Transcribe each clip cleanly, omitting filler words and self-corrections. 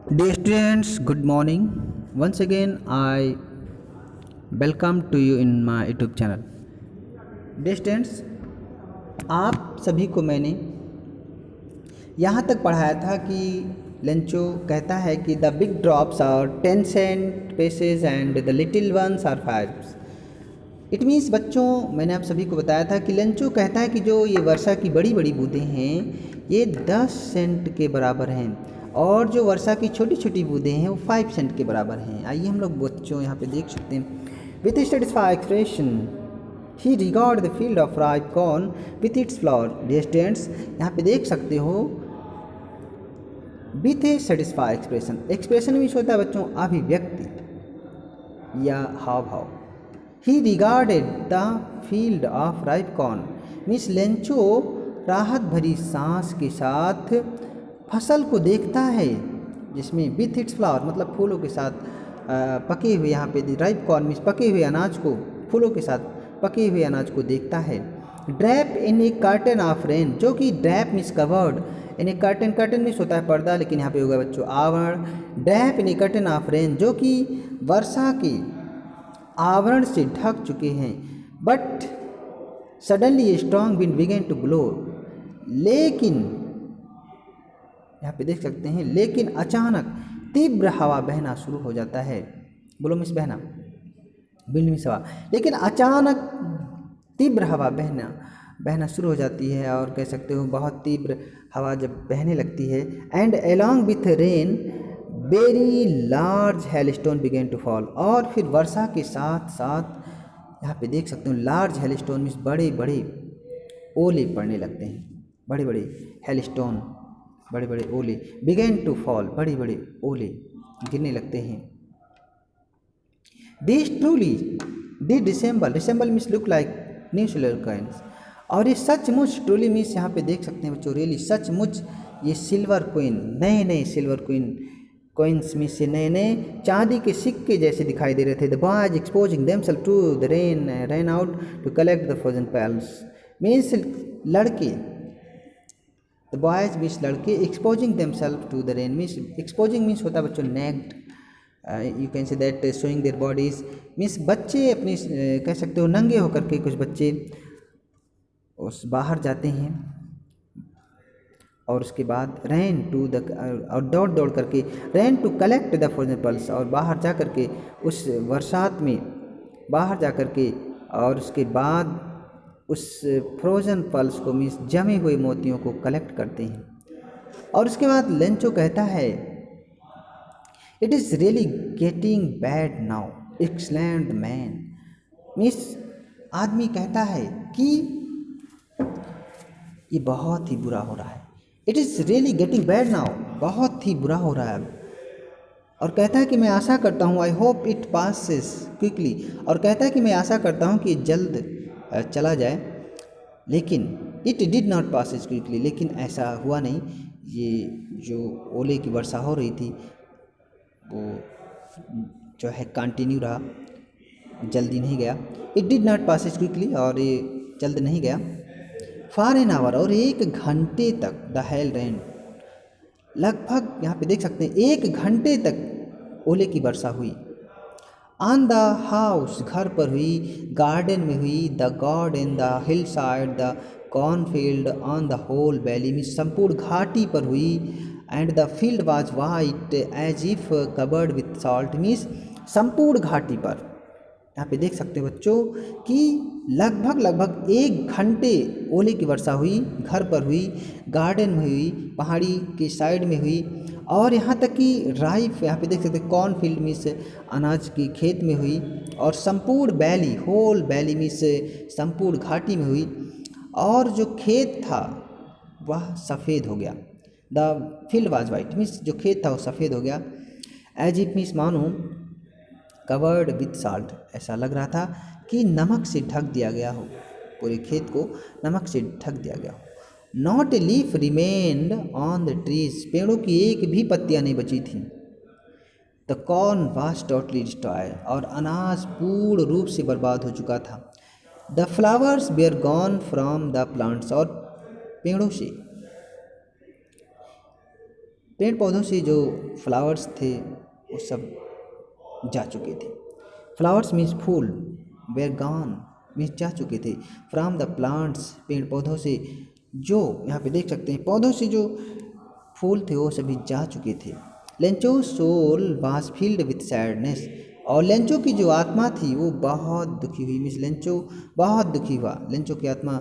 Dear students, good morning. Once again, I welcome to you in my YouTube channel. Dear students, आप सभी को मैंने यहाँ तक पढ़ाया था कि लेंचो कहता है कि the big drops are 10 cent pieces and the little ones are 5। It means बच्चों, मैंने आप सभी को बताया था कि लेंचो कहता है कि जो ये वर्षा की बड़ी बड़ी बूंदें हैं ये 10 सेंट के बराबर हैं और जो वर्षा की छोटी छोटी बूंदें हैं वो 5 सेंट के बराबर हैं। आइए हम लोग बच्चों यहाँ पे देख सकते हैं। With satisfy expression he regard the field of ripe corn with its flower. Dear students, यहाँ पे देख सकते हो with a satisfy expression. Expression means होता है बच्चों अभिव्यक्ति या हाव भाव। He regarded the field of ripe corn means Lencho राहत भरी सांस के साथ फसल को देखता है जिसमें विथ इट्स फ्लावर मतलब फूलों के साथ पके हुए, यहाँ पे राइप कॉर्न मीन्स पके हुए अनाज को, फूलों के साथ पके हुए अनाज को देखता है। Drape in a curtain of rain, जो कि drape means covered in a curtain, curtain means होता है पर्दा, लेकिन यहाँ पे होगा बच्चों आवरण। Drape in a curtain of rain, जो कि वर्षा के आवरण से ढक चुके हैं। But suddenly a strong wind began to blow, लेकिन यहाँ पे देख सकते हैं लेकिन अचानक तीव्र हवा बहना शुरू हो जाता है। बोलो मिस बहना, विंड मिस हवा, लेकिन अचानक तीव्र हवा बहना शुरू हो जाती है और कह सकते हो बहुत तीव्र हवा जब बहने लगती है। And along with rain very large hailstone began to fall, और फिर वर्षा के साथ साथ यहाँ पे देख सकते हो लार्ज हेलस्टोन मीन्स बड़े बड़े ओले पड़ने लगते हैं। बड़े बड़े हेलस्टोन, बड़े बड़े ओले, बिगेन टू फॉल बड़े बड़े ओले गिरने लगते हैं। This truly did resemble, resemble means look like new silver coins, और ये सचमुच, ट्रूली मीन्स यहाँ पे देख सकते हैं बच्चों रियली, सचमुच ये सिल्वर कोइन, नए नए सिल्वर कोइन्स में से नए नए चांदी के सिक्के जैसे दिखाई दे रहे थे। The boys exposing themselves to the rain out to collect the frozen pearls means लड़के, द बॉयज मीन्स लड़के, exposing themselves to the rain means, exposing means होता है बच्चों naked, you can say that showing their bodies means बच्चे अपनी कह सकते हो नंगे होकर के कुछ बच्चे उस बाहर जाते हैं और उसके बाद रैन टू द, और दौड़ दौड़ करके ran to collect the frozen pearls, और बाहर जा करके उस बरसात में बाहर जा करके और उसके बाद उस फ्रोजन पल्स को मीन्स जमे हुए मोतियों को कलेक्ट करते हैं। और उसके बाद लेंचो कहता है it is really getting bad now exclaimed man means आदमी कहता है कि ये बहुत ही बुरा हो रहा है। It is really getting bad now, बहुत ही बुरा हो रहा है अब। और कहता है कि मैं आशा करता हूँ I hope it passes quickly, और कहता है कि मैं आशा करता हूँ कि जल्द चला जाए, लेकिन it did not passes quickly, लेकिन ऐसा हुआ नहीं। ये जो ओले की वर्षा हो रही थी वो जो है कंटिन्यू रहा, जल्दी नहीं गया। It did not passes quickly, और ये जल्द नहीं गया। फॉर एन आवर, और 1 घंटे तक द हेल रेन, लगभग यहाँ पे देख सकते हैं 1 घंटे तक ओले की वर्षा हुई। ऑन द हाउस, घर पर हुई, गार्डन में हुई, the garden, the hillside, the cornfield, on the whole valley में संपूर्ण घाटी पर हुई। And the field was white as if covered with salt means संपूर्ण घाटी पर यहाँ पे देख सकते हो बच्चों कि लगभग 1 घंटे ओले की वर्षा हुई, घर पर हुई, गार्डन में हुई, पहाड़ी की साइड में हुई, और यहाँ तक कि राइफ, यहाँ पे देख सकते हैं कॉर्न फील्ड में से अनाज की खेत में हुई, और संपूर्ण वैली, होल वैली में से संपूर्ण घाटी में हुई, और जो खेत था वह सफ़ेद हो गया। The field was white means जो खेत था वो सफ़ेद हो गया। एज इफ मीन्स मानो कवर्ड विथ साल्ट, ऐसा लग रहा था कि नमक से ढक दिया गया हो, पूरे खेत को नमक से ढक दिया गया हो। Not a leaf remained on the trees, पेड़ों की एक भी पत्तियां नहीं बची थी। The corn was totally destroyed, और अनाज पूर्ण रूप से बर्बाद हो चुका था। The flowers were gone from the plants, और पेड़ पौधों से जो फ्लावर्स थे वो सब जा चुके थे। फ्लावर्स मीन्स फूल, वेर गॉन मीन्स जा चुके थे। फ्रॉम द प्लांट्स, पेड़ पौधों से जो, यहाँ पे देख सकते हैं पौधों से जो फूल थे वो सभी जा चुके थे। Lencho soul was filled with sadness, और लेंचो की जो आत्मा थी वो बहुत दुखी हुई। मीन्स लेंचो बहुत दुखी हुआ, लेंचो की आत्मा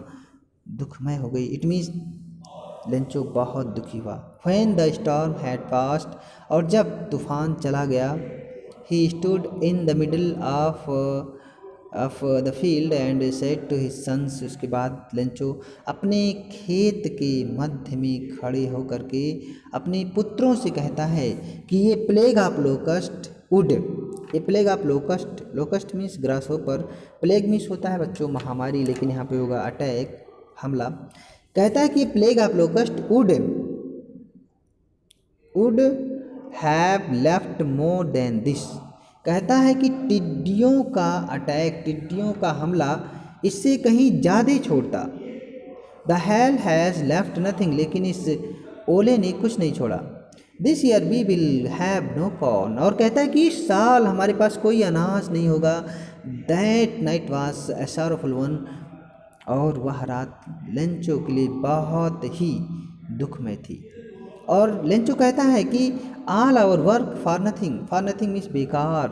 दुखमय हो गई। इट मीन्स लेंचो बहुत दुखी हुआ। When the storm had passed, और जब तूफान चला गया, he stood in the middle of the field and said to his sons, उसके बाद लेंचो अपने खेत के मध्य में खड़े होकर के अपने पुत्रों से कहता है कि ये प्लेग ऑफ लोकस्ट वुड, ये plague of locust, locust means grass hopper, plague means होता है बच्चों महामारी, लेकिन यहाँ पे होगा अटैक, हमला। कहता है कि plague of locust would have left more than this, कहता है कि टिड्डियों का अटैक, टिड्डियों का हमला इससे कहीं ज़्यादा छोड़ता। The hail has left nothing, लेकिन इस ओले ने कुछ नहीं छोड़ा। This year we will have no corn, और कहता है कि इस साल हमारे पास कोई अनाज नहीं होगा। That night was a sorrowful one, और वह रात लेंचो के लिए बहुत ही दुखमय थी। और लेंचो कहता है कि all our work for nothing, for nothing means बेकार,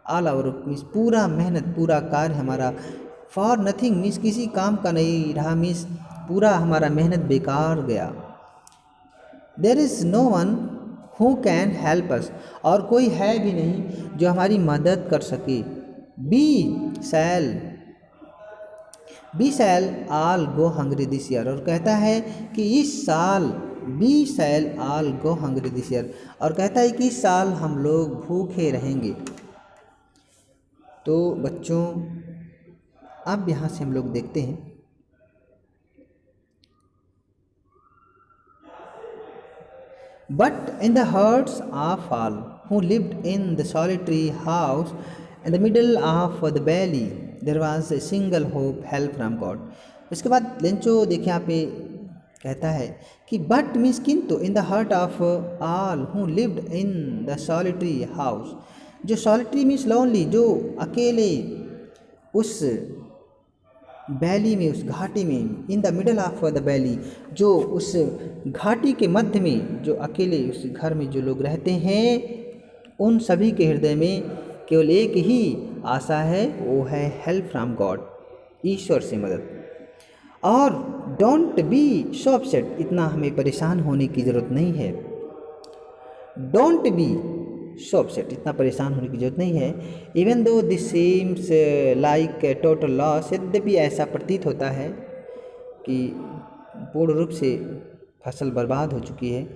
ऑल आवर मीन्स पूरा मेहनत, पूरा कार्य हमारा, फॉर नथिंग मीन्स किसी काम का नहीं रहा, मीन्स पूरा हमारा मेहनत बेकार गया। There is no one who can help us, और कोई है भी नहीं जो हमारी मदद कर सके। We shall all go hungry this year, और कहता है कि इस साल we shall all go hungry this year, और कहता है कि इस साल हम लोग भूखे रहेंगे। तो बच्चों अब यहाँ से हम लोग देखते हैं But in the hearts of all who lived in the solitary house in the middle of the valley, there was a single hope, help from God. उसके बाद लेंचो देखिए यहाँ पे कहता है कि बट मीन्स किंतु, in the heart of all who lived in the solitary house, जो सॉलिटरी मीन्स लोनली, जो अकेले उस वैली में, उस घाटी में, इन the middle of the valley, जो उस घाटी के मध्य में, जो अकेले उस घर में जो लोग रहते हैं, उन सभी के हृदय में केवल एक ही आशा है, वो है हेल्प फ्रॉम गॉड, ईश्वर से मदद। और डोंट बी सो अपसेट, इतना हमें परेशान होने की ज़रूरत नहीं है। डोंट बी सो अपसेट, इतना परेशान होने की जरूरत नहीं है। Even though this seems like total loss, यद्यपि ऐसा प्रतीत होता है कि पूर्ण रूप से फसल बर्बाद हो चुकी है,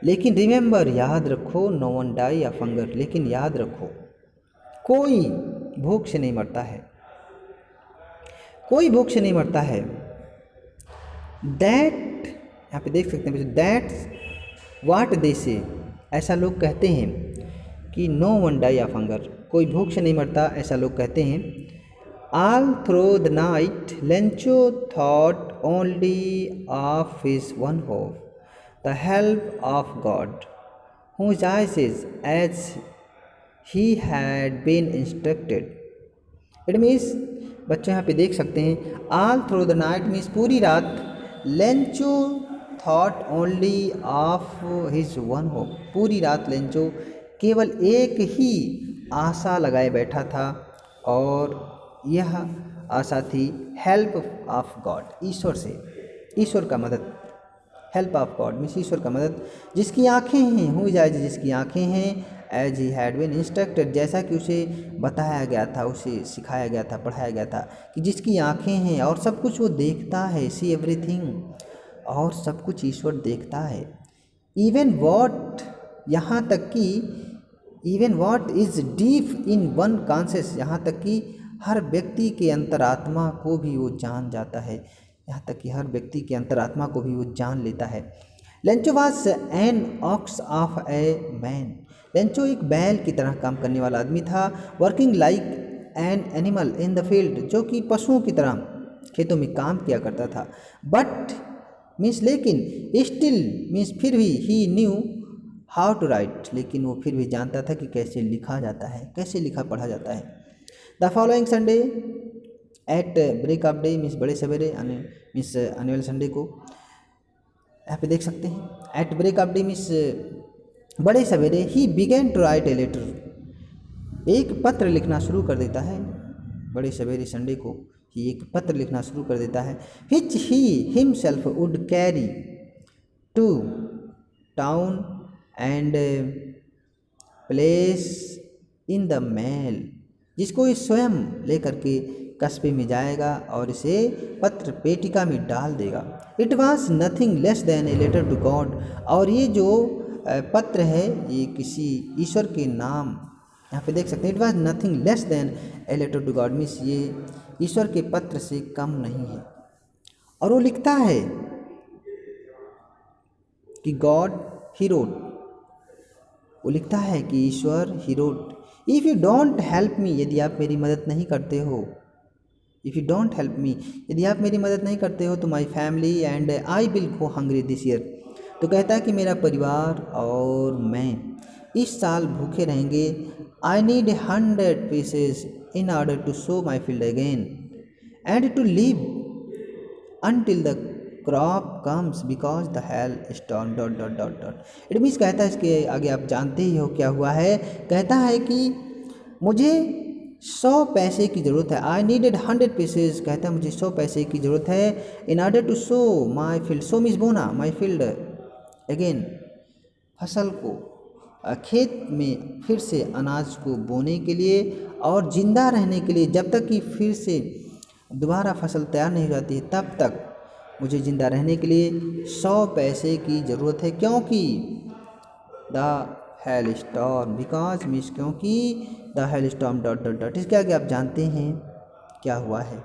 लेकिन रिमेंबर, याद रखो, no one die of hunger, लेकिन याद रखो कोई भूख से नहीं मरता है, कोई भूख से नहीं मरता है। दैट, यहाँ पे देख सकते हैं, दैट्स वाट दे से, ऐसा लोग कहते हैं कि no one die of hunger, कोई भूख से नहीं मरता, ऐसा लोग कहते हैं। All through the night Lencho thought only of his one hope, the help of God whose eyes is as he had been instructed. It means बच्चे यहाँ पे देख सकते हैं, all through the night means पूरी रात, Lencho thought only of his one hope, पूरी रात लेंचो केवल एक ही आशा लगाए बैठा था, और यह आशा थी हेल्प ऑफ गॉड, ईश्वर से, ईश्वर का मदद। हेल्प ऑफ गॉड मीन्स ईश्वर का मदद। जिसकी आँखें हैं, हु जाए जिसकी आँखें हैं, as he had been instructed, जैसा कि उसे बताया गया था, उसे सिखाया गया था, पढ़ाया गया था कि जिसकी आँखें हैं और सब कुछ वो देखता है, सी एवरीथिंग, और सब कुछ ईश्वर देखता है। इवन वॉट, यहाँ तक कि even what is deep in one conscious, यहाँ तक कि हर व्यक्ति के अंतरात्मा को भी वो जान जाता है, यहाँ तक कि हर व्यक्ति के अंतरात्मा को भी वो जान लेता है। Lencho was an ox of a man, Lencho एक बैल की तरह काम करने वाला आदमी था। Working like an animal in the field, जो कि पशुओं की तरह खेतों में काम किया करता था। बट मीन्स लेकिन, स्टिल मीन्स फिर भी, ही न्यू हाउ टू राइट, लेकिन वो फिर भी जानता था कि कैसे लिखा जाता है, कैसे लिखा पढ़ा जाता है। The following Sunday at break of day, means बड़े सवेरे, मीन्स आने वाले संडे को यहाँ पे देख सकते हैं। At break of day means बड़े सवेरे, he began to write a letter, एक पत्र लिखना शुरू कर देता है। बड़े सवेरे संडे को ही एक पत्र लिखना शुरू कर देता है। Which he himself would carry to town and place in the mail, जिसको ये स्वयं लेकर के कस्बे में जाएगा और इसे पत्र पेटिका में डाल देगा। It was nothing less than a letter to God, और ये जो पत्र है ये किसी ईश्वर के नाम, यहाँ पे देख सकते हैं, it was nothing less than a letter to God, means ये ईश्वर के पत्र से कम नहीं है। और वो लिखता है कि गॉड ही रोट, वो लिखता है कि ईश्वर he wrote, if you don't help me, यदि आप मेरी मदद नहीं करते हो, if you don't help me, यदि आप मेरी मदद नहीं करते हो, तो my family and I will go hungry this year, तो कहता है कि मेरा परिवार और मैं इस साल भूखे रहेंगे। I need 100 pieces in order to sow my field again and to live until the crop comes because the hail storm dot dot dot dot, it means कहता है, इसके आगे आप जानते ही हो क्या हुआ है। कहता है कि मुझे 100 पैसे की ज़रूरत है। आई नीडेड 100 पीसेज, कहता है मुझे 100 पैसे की ज़रूरत है। In order to sow my field, sow means बोना, माई फील्ड अगेन, फसल को खेत में फिर से अनाज को बोने के लिए और ज़िंदा रहने के लिए, जब तक कि फिर से दोबारा फसल तैयार नहीं हो जाती है तब तक मुझे ज़िंदा रहने के लिए 100 पैसे की ज़रूरत है। क्योंकि the hail storm, because means क्योंकि the hail storm dot dot dot, इसके आगे आप जानते हैं क्या हुआ है।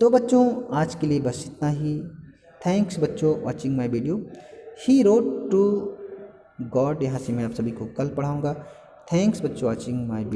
तो बच्चों आज के लिए बस इतना ही। थैंक्स बच्चों watching my video. He wrote to God, यहाँ से मैं आप सभी को कल पढ़ाऊँगा। थैंक्स बच्चों वॉचिंग माय वीडियो।